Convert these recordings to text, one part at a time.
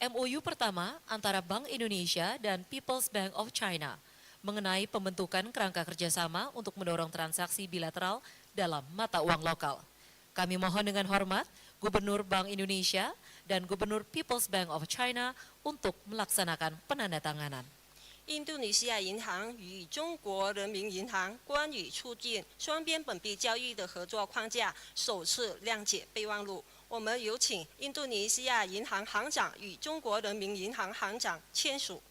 MOU pertama antara Bank Indonesia dan People's Bank of China mengenai pembentukan kerangka kerjasama untuk mendorong transaksi bilateral dalam mata uang lokal. Kami mohon dengan hormat Gubernur Bank Indonesia dan Gubernur People's Bank of China untuk melaksanakan penandatanganan. 印度尼西亚银行与中国人民银行关于促进双边本币交易的合作框架首次谅解备忘录。我们有请印度尼西亚银行行长与中国人民银行行长签署。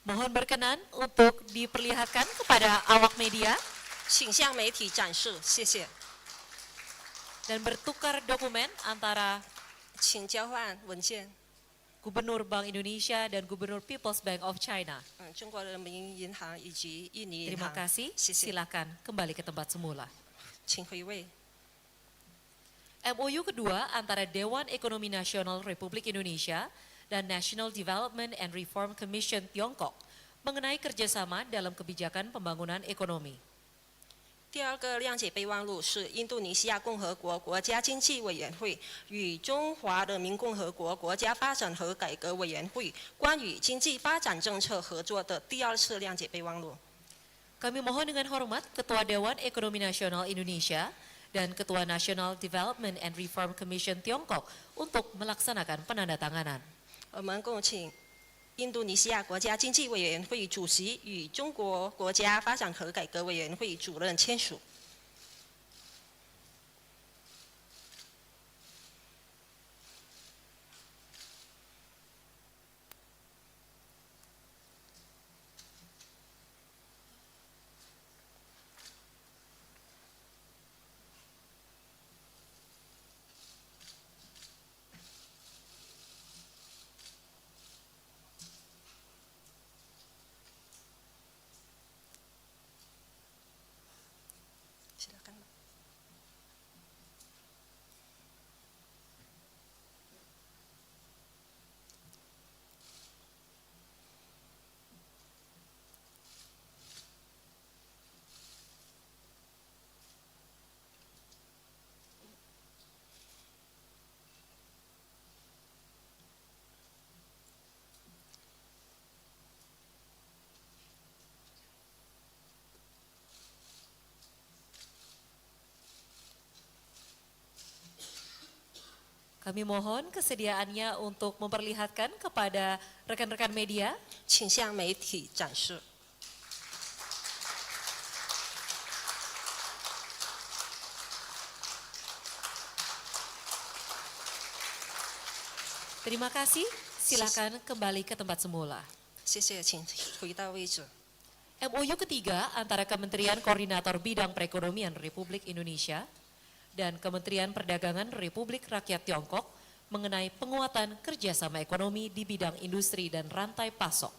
Mohon berkenan untuk diperlihatkan kepada awak media 请向媒体展示，谢谢。 dan bertukar dokumen antara 请交换文件。 Gubernur Bank Indonesia dan Gubernur People's Bank of China. 中国人民银行以及印尼银 Terima 行， kasih. 谢谢， Silakan kembali ke tempat semula. 请回位。 MOU kedua antara Dewan Ekonomi Nasional Republik Indonesia dan National Development and Reform Commission Tiongkok mengenai kerjasama dalam kebijakan pembangunan ekonomi. 第二个谅解备忘录是印度尼西亚共和国国家经济委员会与中华人民共和国国家发展和改革委员会关于经济发展政策合作的第二次谅解备忘录。 Kami mohon dengan hormat Ketua Dewan Ekonomi Nasional Indonesia dan Ketua National Development and Reform Commission Tiongkok untuk melaksanakan penandatanganan. 我们共请印度尼西亚国家经济委员会主席与中国国家发展和改革委员会主任签署。 Silakan. Kami mohon kesediaannya untuk memperlihatkan kepada rekan-rekan media 请向媒体展示。 Terima kasih. Silakan kembali ke tempat semula. 谢谢，请回到位置。 MOU ketiga antara Kementerian Koordinator Bidang Perekonomian Republik Indonesia dan Kementerian Perdagangan Republik Rakyat Tiongkok mengenai penguatan kerjasama ekonomi di bidang industri dan rantai pasok.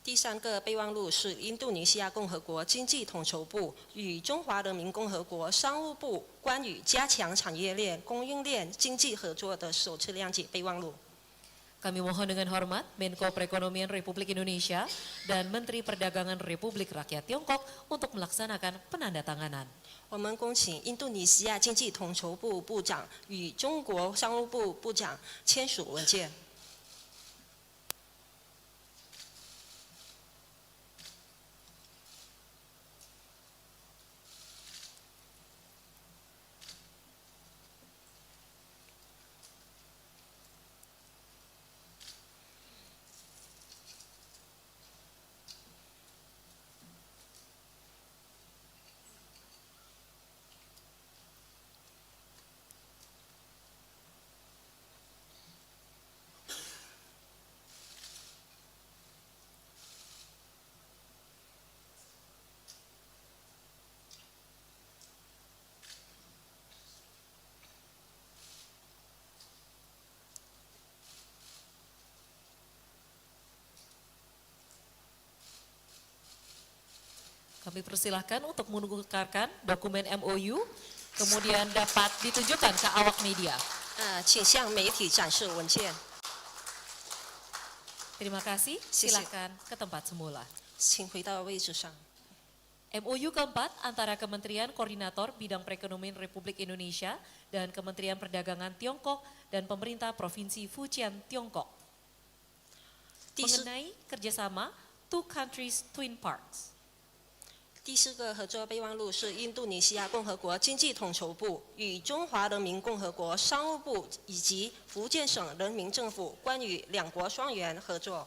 第三个备忘录是印度尼西亚共和国经济统筹部与中华人民共和国商务部关于加强产业链、供应链经济合作的首次谅解备忘录。 Kami mohon dengan hormat Menko Perekonomian Republik Indonesia dan Menteri Perdagangan Republik Rakyat Tiongkok untuk melaksanakan penandatanganan. 我们恭请印度尼西亚经济统筹部部长与中国商务部部长签署文件。Kami persilahkan untuk menukarkan dokumen MOU, kemudian dapat ditunjukkan ke awak media. 请向媒体展示文件， Terima kasih, 谢谢。 silakan ke tempat semula. 请回到位置上。 MOU keempat antara Kementerian Koordinator Bidang Perekonomian Republik Indonesia dan Kementerian Perdagangan Tiongkok dan Pemerintah Provinsi Fujian Tiongkok 第四 mengenai kerjasama Two Countries Twin Parks. 第四个合作备忘录是印度尼西亚共和国经济统筹部与中华人民共和国商务部以及福建省人民政府关于两国双元合作。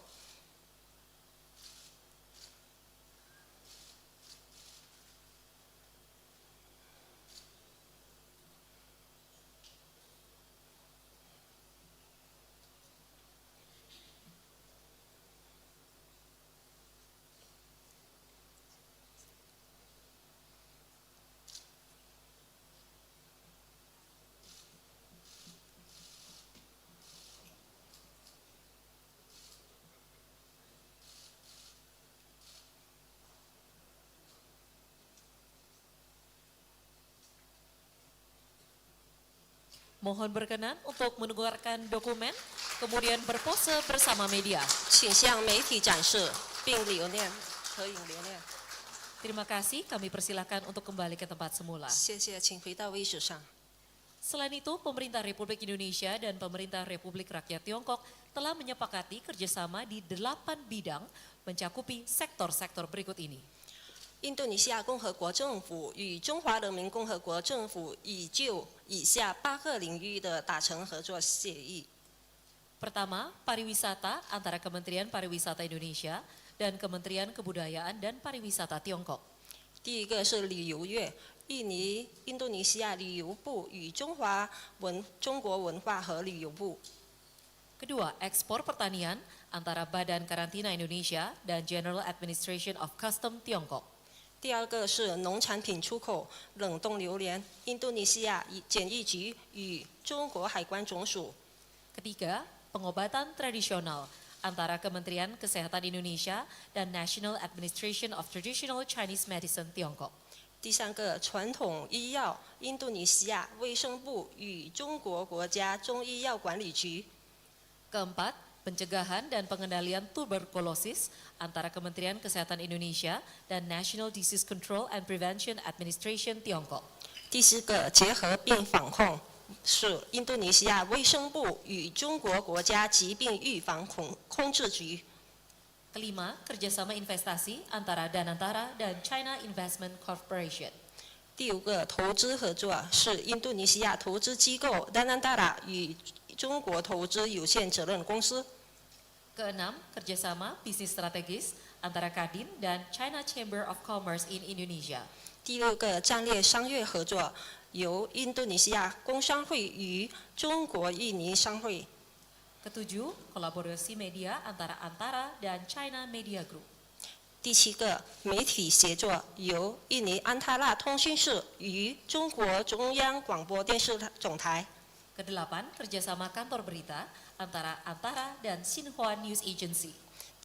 Mohon berkenan untuk menukarkan dokumen, kemudian berpose bersama media. 请向媒体展示并留念合影留念。 Terima kasih, kami persilahkan untuk kembali ke tempat semula. 谢谢，请回到位置上。 Selain itu, pemerintah Republik Indonesia dan pemerintah Republik Rakyat Tiongkok telah menyepakati kerjasama di 8 bidang mencakupi sektor-sektor berikut ini. 印度尼西亚共和国政府与中华人民共和国政府已就以下8个领域的达成合作协议。 Pertama, pariwisata antara Kementerian Pariwisata Indonesia dan Kementerian Kebudayaan dan Pariwisata Tiongkok. 第一个是旅游业，印度尼西亚旅游部与中国文化和旅游部。 Kedua, ekspor pertanian antara Badan Karantina Indonesia dan General Administration of Custom Tiongkok. 第二个是农产品出口冷冻榴莲，印度尼西亚检疫局与中国海关总署。 Ketiga, pengobatan tradisional antara Kementerian Kesehatan Indonesia dan National Administration of Traditional Chinese Medicine Tiongkok. 第三个传统医药，印度尼西亚卫生部与中国国家中医药管理局。 Keempat, pencegahan dan pengendalian tuberkulosis antara Kementerian Kesehatan Indonesia dan National Disease Control and Prevention Administration Tiongkok. 第四个结核病防控是印度尼西亚卫生部与中国国家疾病预防控制局。 Kelima, kerjasama investasi antara Danantara dan China Investment Corporation. 第五个投资合作是印度尼西亚投资机构丹丹达拉与中国投资有限责任公司。 Keenam, kerjasama bisnis strategis antara Kadin dan China Chamber of Commerce in Indonesia. 第六个战略商业合作由印度尼西亚工商会与中国印尼商会。 Ketujuh, kolaborasi media antara Antara dan China Media Group. 第七个媒体协作由印尼安塔拉通讯社与中国中央广播电视总台。 Kedelapan, kerjasama kantor berita antara Antara dan Xinhua News Agency.